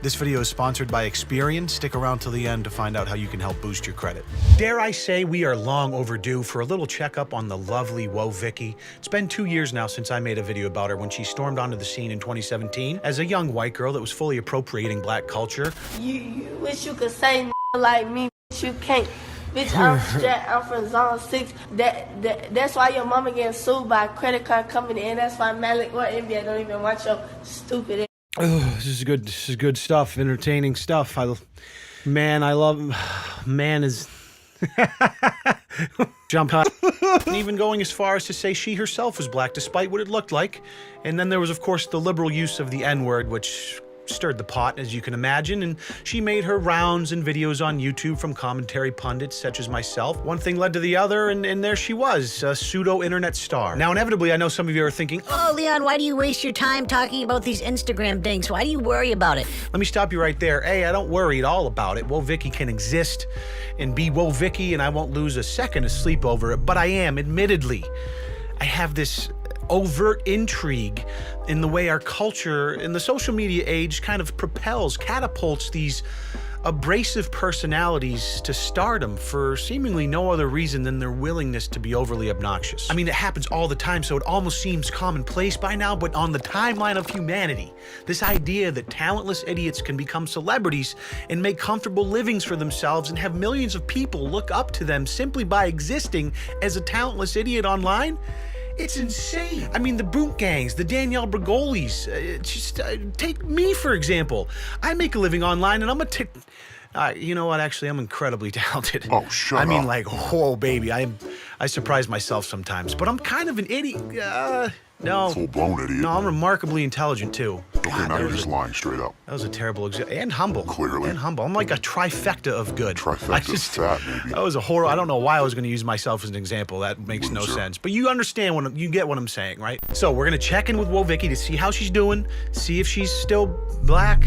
This video is sponsored by Experian. Stick around till the end to find out how you can help boost your credit. Dare I say we are long overdue for a little checkup on the lovely Woah Vicky. It's been 2 years now since I made a video about her when she stormed onto the scene in 2017 as a young white girl that was fully appropriating black culture. You wish you could say like me, but you can't. Bitch, I'm strapped, I'm from zone 6. That's why your mama getting sued by a credit card company, and that's why Malik or NBA don't even watch your stupid ass. This is good. This is good stuff. Entertaining stuff. Man is jump high. Even going as far as to say she herself was black, despite what it looked like. And then there was, of course, the liberal use of the N-word, which stirred the pot, as you can imagine, and she made her rounds and videos on YouTube from commentary pundits such as myself. One thing led to the other, and there she was, a pseudo-internet star. Now, inevitably, I know some of you are thinking, oh, Leon, why do you waste your time talking about these Instagram things? Why do you worry about it? Let me stop you right there. A, I don't worry at all about it. Woah Vicky can exist and be Woah Vicky, and I won't lose a second of sleep over it, but I am, admittedly. I have this overt intrigue in the way our culture in the social media age kind of catapults these abrasive personalities to stardom for seemingly no other reason than their willingness to be overly obnoxious. I mean, it happens all the time, so it almost seems commonplace by now, but on the timeline of humanity, this idea that talentless idiots can become celebrities and make comfortable livings for themselves and have millions of people look up to them simply by existing as a talentless idiot online, it's insane. I mean, the Boot Gangs, the Danielle Bergolis, take me, for example. I make a living online, and I'm you know what, actually, I'm incredibly talented. Oh, shut up. I mean, like, whoa, baby, I surprise myself sometimes, but I'm kind of an idiot. No. Full-blown idiot. No, I'm remarkably intelligent, too. Okay, now you're just lying straight up. That was a terrible example. And humble. Clearly. And humble. I'm like a trifecta of good. Trifecta of fat, maybe. That was a horror. I don't know why I was going to use myself as an example. That makes no sense. But you understand you get what I'm saying, right? So we're going to check in with Woah Vicky to see how she's doing, see if she's still black,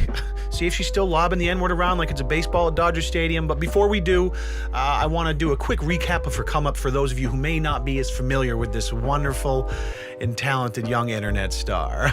see if she's still lobbing the N-word around like it's a baseball at Dodger Stadium. But before we do, I want to do a quick recap of her come-up for those of you who may not be as familiar with this wonderful and talented young internet star.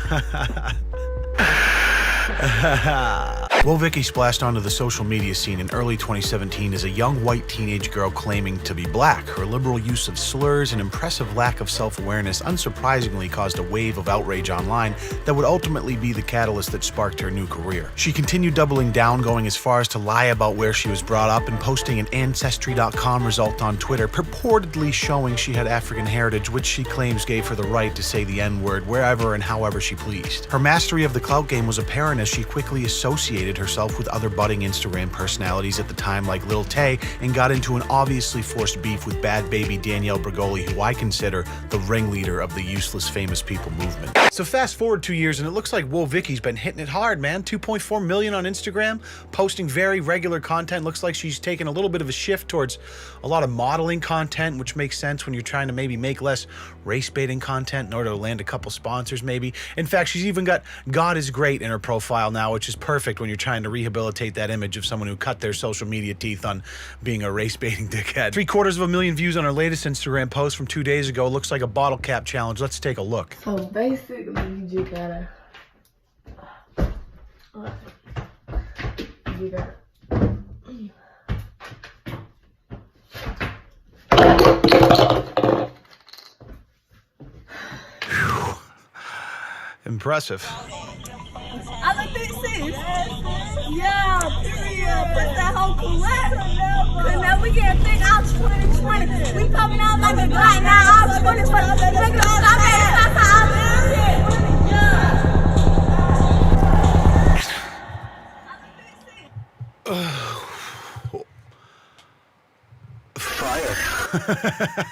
Woah Vicky splashed onto the social media scene in early 2017 as a young white teenage girl claiming to be black. Her liberal use of slurs and impressive lack of self-awareness unsurprisingly caused a wave of outrage online that would ultimately be the catalyst that sparked her new career. She continued doubling down, going as far as to lie about where she was brought up and posting an Ancestry.com result on Twitter, purportedly showing she had African heritage, which she claims gave her the right to say the N-word wherever and however she pleased. Her mastery of the clout game was apparent as she quickly associated herself with other budding Instagram personalities at the time like Lil Tay and got into an obviously forced beef with bad baby Danielle Bergoli, who I consider the ringleader of the useless famous people movement. So fast forward 2 years and it looks like Woah Vicky's been hitting it hard, man. 2.4 million on Instagram, posting very regular content. Looks like she's taken a little bit of a shift towards a lot of modeling content, which makes sense when you're trying to maybe make less race-baiting content in order to land a couple sponsors maybe. In fact, she's even got God is Great in her profile now, which is perfect when you're trying to rehabilitate that image of someone who cut their social media teeth on being a race-baiting dickhead. 750,000 views on her latest Instagram post from 2 days ago. Looks like a bottle cap challenge. Let's take a look. So basically, you just gotta. You gotta. Impressive. I look this sis. Yeah, period. Put that whole collect. Cause now we can't think out 2020. We coming out like a Glock now out 2020. Look at stop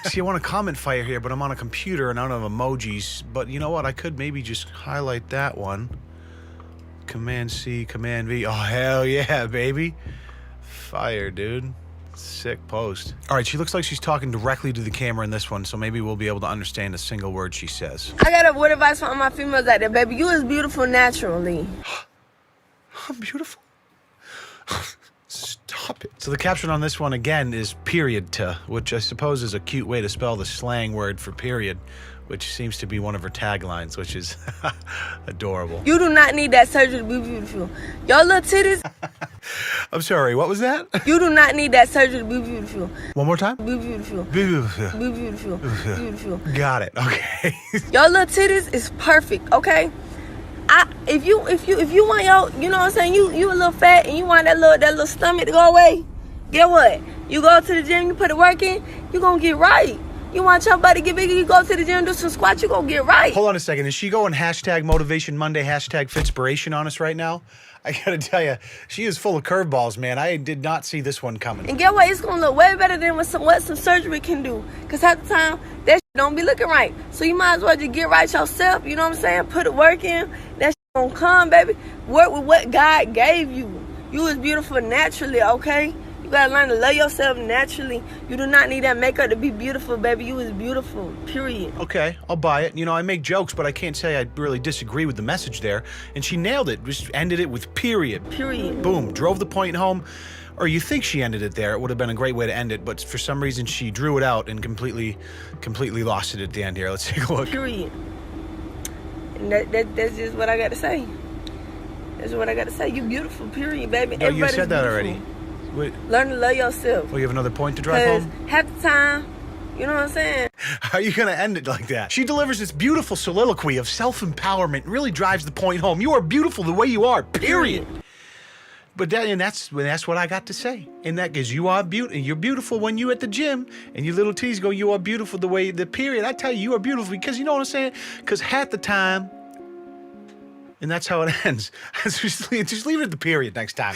See, I want to comment fire here, but I'm on a computer and I don't have emojis. But you know what? I could maybe just highlight that one. Command C, Command V. Oh, hell yeah, baby. Fire, dude. Sick post. All right, she looks like she's talking directly to the camera in this one, so maybe we'll be able to understand a single word she says. I got a word of advice for all my females out there, baby. You is beautiful naturally. I'm beautiful. Stop it. So the caption on this one again is period to, which I suppose is a cute way to spell the slang word for period, which seems to be one of her taglines, which is adorable. You do not need that surgery to be beautiful. Your little titties. I'm sorry, what was that? You do not need that surgery to be beautiful. One more time? Be beautiful. Be beautiful. Be beautiful. Beautiful. Got it. Okay. Your little titties is perfect, okay? If you want your, you know what I'm saying, you a little fat and you want that little stomach to go away, get what? You go to the gym, you put the work in, you gonna get right. You want your body to get bigger, you go to the gym, do some squats, you gonna get right. Hold on a second. Is she going hashtag Motivation Monday, hashtag Fitspiration on us right now? I gotta tell you, she is full of curveballs, man. I did not see this one coming. And get what? It's gonna look way better than what some surgery can do. Cause half the time, that shit don't be looking right. So you might as well just get right yourself, you know what I'm saying? Put the work in, that shit gonna come, baby. Work with what God gave you. You is beautiful naturally, okay? You gotta learn to love yourself naturally. You do not need that makeup to be beautiful, baby. You is beautiful, period. Okay, I'll buy it. You know, I make jokes, but I can't say I really disagree with the message there. And she nailed it. Just ended it with period. Period. Boom. Drove the point home. Or you think she ended it there. It would have been a great way to end it, but for some reason she drew it out and completely lost it at the end here. Let's take a look. Period. And that's just what I got to say. That's what I got to say. You beautiful, period, baby. No, you said that already. Wait. Learn to love yourself. Well, you have another point to drive home? Half the time, you know what I'm saying? How are you going to end it like that? She delivers this beautiful soliloquy of self-empowerment, really drives the point home. You are beautiful the way you are, period. But that's what I got to say. And that is, you are beautiful. You're beautiful when you at the gym and your little T's go, you are beautiful the way, the period. I tell you are beautiful because, you know what I'm saying? Because half the time, and that's how it ends. Just leave it at the period next time.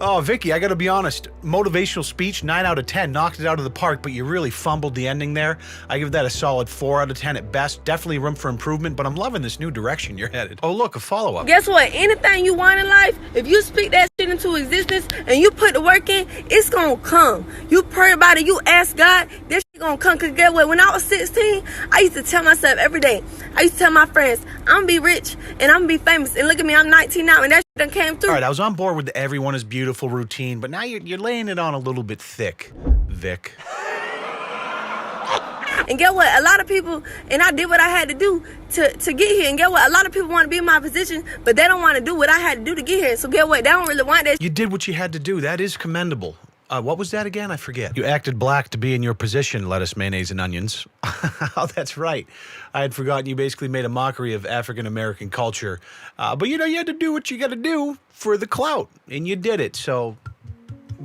Oh, Vicky, I got to be honest. Motivational speech, 9 out of 10. Knocked it out of the park, but you really fumbled the ending there. I give that a solid 4 out of 10 at best. Definitely room for improvement, but I'm loving this new direction you're headed. Oh, look, a follow-up. Guess what? Anything you want in life, if you speak that shit into existence and you put the work in, it's going to come. You pray about it. You ask God, that shit going to come. Because guess what? When I was 16, I used to tell myself every day. I used to tell my friends, I'm going to be rich and I'm going to be famous. And look at me, I'm 19 now, and that shit done came through. All right, I was on board with the everyone is beautiful routine, but now you're laying it on a little bit thick, Vic. And get what? A lot of people, and I did what I had to do to get here. And get what? A lot of people want to be in my position, but they don't want to do what I had to do to get here. So get what? They don't really want that. You did what you had to do. That is commendable. What was that again? I forget. You acted black to be in your position, lettuce, mayonnaise, and onions. Oh, that's right. I had forgotten you basically made a mockery of African-American culture. But, you know, you had to do what you got to do for the clout, and you did it. So,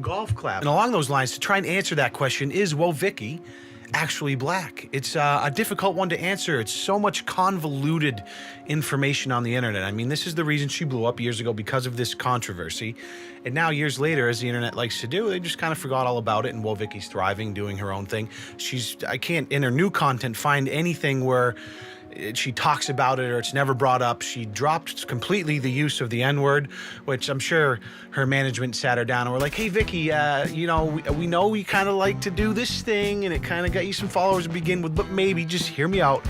golf clap. And along those lines, to try and answer that question, is Woah Vicky actually black? It's a difficult one to answer. It's so much convoluted information on the internet. I mean, this is the reason she blew up years ago, because of this controversy. And now years later, as the internet likes to do, they just kind of forgot all about it, and Woah Vicky's thriving, doing her own thing. I can't, in her new content, find anything where she talks about it or it's never brought up. She dropped completely the use of the N-word, which I'm sure her management sat her down and were like, hey, Vicky, you know we kind of like to do this thing and it kind of got you some followers to begin with, but maybe, just hear me out,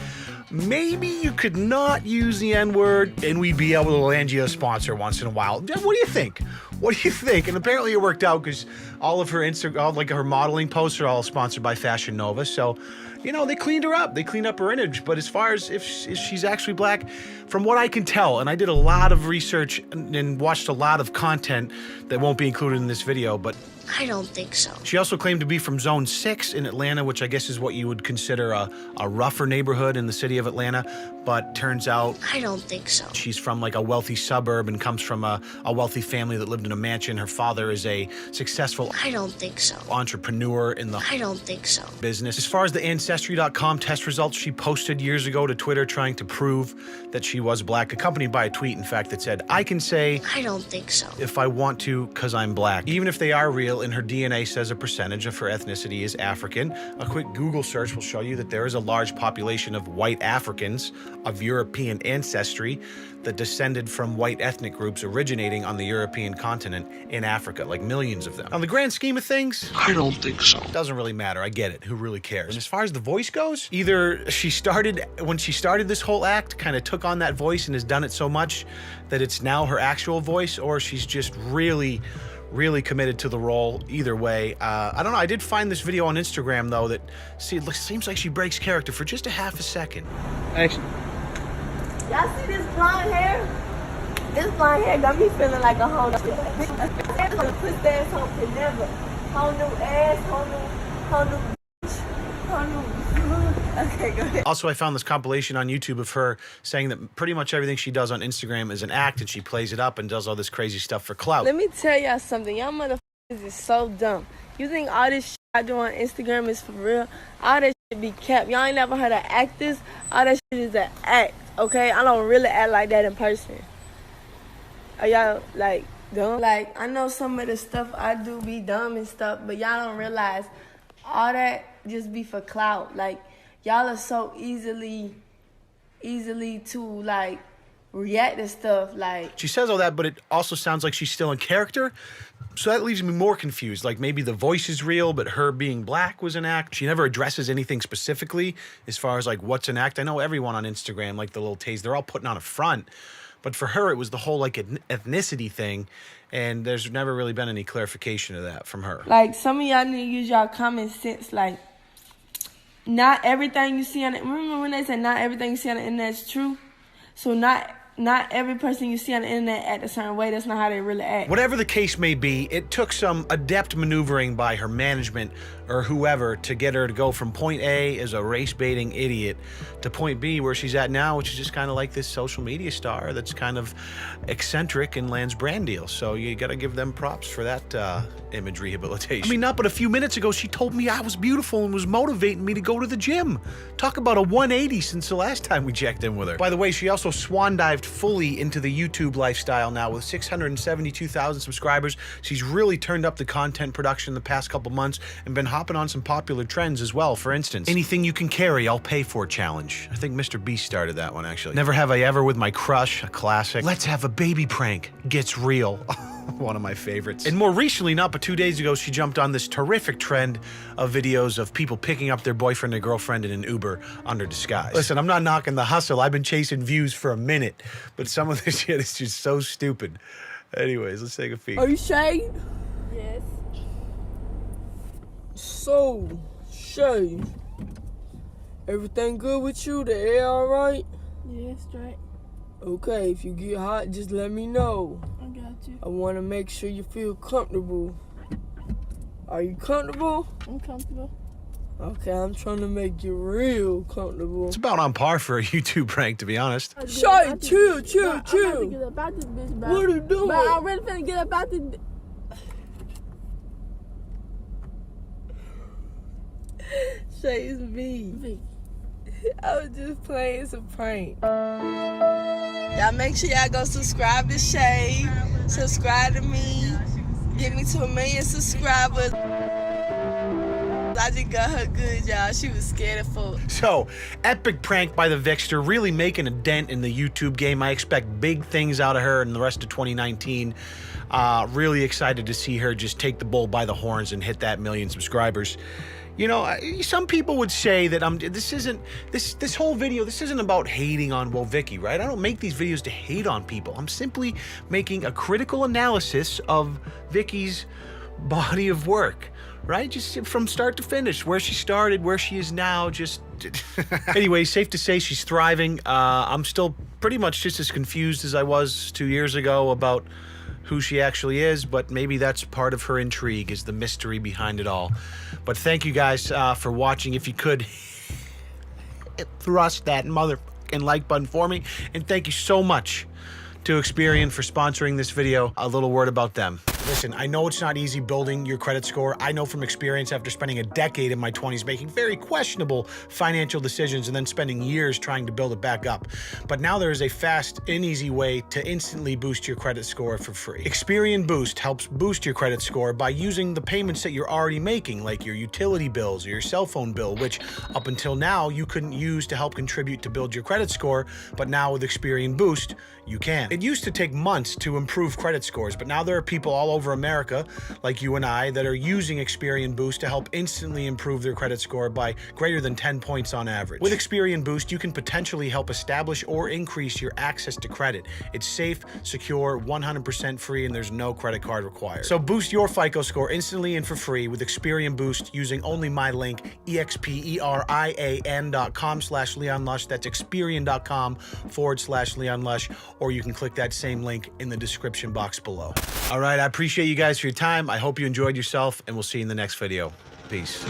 maybe you could not use the N-word and we'd be able to land you a sponsor once in a while. What do you think? What do you think? And apparently it worked out because all of her her modeling posts are all sponsored by Fashion Nova. So, you know, they cleaned her up. They cleaned up her image. But as far as if she's actually black, from what I can tell, and I did a lot of research and watched a lot of content that won't be included in this video, but I don't think so. She also claimed to be from Zone 6 in Atlanta, which I guess is what you would consider a rougher neighborhood in the city of Atlanta. But turns out I don't think so. She's from like a wealthy suburb and comes from a wealthy family that lived in a mansion. Her father is a successful I don't think so. entrepreneur in the I don't think so. business. As far as the Ancestry.com test results she posted years ago to Twitter trying to prove that she was black, accompanied by a tweet, in fact, that said, I can say I don't think so. if I want to because I'm black. Even if they are real, and her DNA says a percentage of her ethnicity is African, a quick Google search will show you that there is a large population of white Africans of European ancestry that descended from white ethnic groups originating on the European continent in Africa, like millions of them. On the grand scheme of things, I don't think so. Doesn't really matter. I get it. Who really cares? And as far as the voice goes, either when she started this whole act, kind of took on that voice and has done it so much that it's now her actual voice, or she's just really really committed to the role either way. I don't know, I did find this video on Instagram though that, see, it seems like she breaks character for just a half a second. Action. Y'all see this blonde hair? This blonde hair got me feeling like a whole new pussy asshole can never. Whole new ass, whole new bitch, whole new. Okay, go ahead. Also, I found this compilation on YouTube of her saying that pretty much everything she does on Instagram is an act, and she plays it up and does all this crazy stuff for clout. Let me tell y'all something. Y'all motherfuckers is so dumb. You think all this shit I do on Instagram is for real? All that shit be kept. Y'all ain't never heard of actors? All that shit is an act, okay? I don't really act like that in person. Are y'all, like, dumb? Like, I know some of the stuff I do be dumb and stuff, but y'all don't realize all that just be for clout. Like, y'all are so easily to, like, react to stuff, like... She says all that, but it also sounds like she's still in character, so that leaves me more confused. Like, maybe the voice is real, but her being black was an act. She never addresses anything specifically as far as, like, what's an act. I know everyone on Instagram, like the little tase, they're all putting on a front, but for her, it was the whole, like, ethnicity thing, and there's never really been any clarification of that from her. Like, some of y'all need to use y'all common sense, like... Not everything you see on it. Remember when they said not everything you see on the internet is true? So not every person you see on the internet act a certain way. That's not how they really act. Whatever the case may be, it took some adept maneuvering by her management or whoever to get her to go from point A as a race-baiting idiot to point B where she's at now, which is just kind of like this social media star that's kind of eccentric and lands brand deals. So you got to give them props for that image rehabilitation. I mean, not but a few minutes ago, she told me I was beautiful and was motivating me to go to the gym. Talk about a 180 since the last time we checked in with her. By the way, she also swan dived fully into the YouTube lifestyle now with 672,000 subscribers. She's really turned up the content production the past couple months and been hopping on some popular trends as well. For instance, anything you can carry, I'll pay for challenge. I think Mr. Beast started that one, actually. Never Have I Ever with My Crush, a classic. Let's Have a Baby Prank gets real. One of my favorites. And more recently, not but 2 days ago, she jumped on this terrific trend of videos of people picking up their boyfriend or girlfriend in an Uber under disguise. Listen, I'm not knocking the hustle. I've been chasing views for a minute, but some of this shit is just so stupid. Anyways, let's take a peek. Are you Shay? Yes. So, Shay, everything good with you? The air all right? Yeah, straight. Okay, if you get hot, just let me know. I got you. I want to make sure you feel comfortable. Are you comfortable? I'm comfortable. Okay, I'm trying to make you real comfortable. It's about on par for a YouTube prank, to be honest. Shay, chill. I'm about to get up out this bitch, bro. What are you doing? But I'm really finna get up out this bitch. Shay, it's me. Vicky. I was just playing some prank. Y'all make sure y'all go subscribe to Shay. Subscribe to me. Get me to 1 million subscribers. I just got her good, y'all. She was scared of fuck. So, epic prank by the Vixter, really making a dent in the YouTube game. I expect big things out of her in the rest of 2019. Really excited to see her just take the bull by the horns and hit that 1 million subscribers. You know, some people would say that this whole video, this isn't about hating on Vicky, right? I don't make these videos to hate on people. I'm simply making a critical analysis of Vicky's body of work, right? Just from start to finish, where she started, where she is now, just... Anyway, safe to say she's thriving. I'm still pretty much just as confused as I was 2 years ago about who she actually is, but maybe that's part of her intrigue, is the mystery behind it all. But thank you guys for watching. If you could thrust that motherfucking like button for me, and thank you so much to Experian for sponsoring this video. A little word about them. Listen, I know it's not easy building your credit score. I know from experience after spending a decade in my 20s making very questionable financial decisions and then spending years trying to build it back up. But now there is a fast and easy way to instantly boost your credit score for free. Experian Boost helps boost your credit score by using the payments that you're already making, like your utility bills or your cell phone bill, which up until now you couldn't use to help contribute to build your credit score, but now with Experian Boost, you can. It used to take months to improve credit scores, but now there are people all over America, like you and I, that are using Experian Boost to help instantly improve their credit score by greater than 10 points on average. With Experian Boost, you can potentially help establish or increase your access to credit. It's safe, secure, 100% free, and there's no credit card required. So boost your FICO score instantly and for free with Experian Boost using only my link, experian.com/LeonLush. That's Experian.com/LeonLush, or you can click that same link in the description box below. All right, I appreciate you guys for your time. I hope you enjoyed yourself, and we'll see you in the next video. Peace.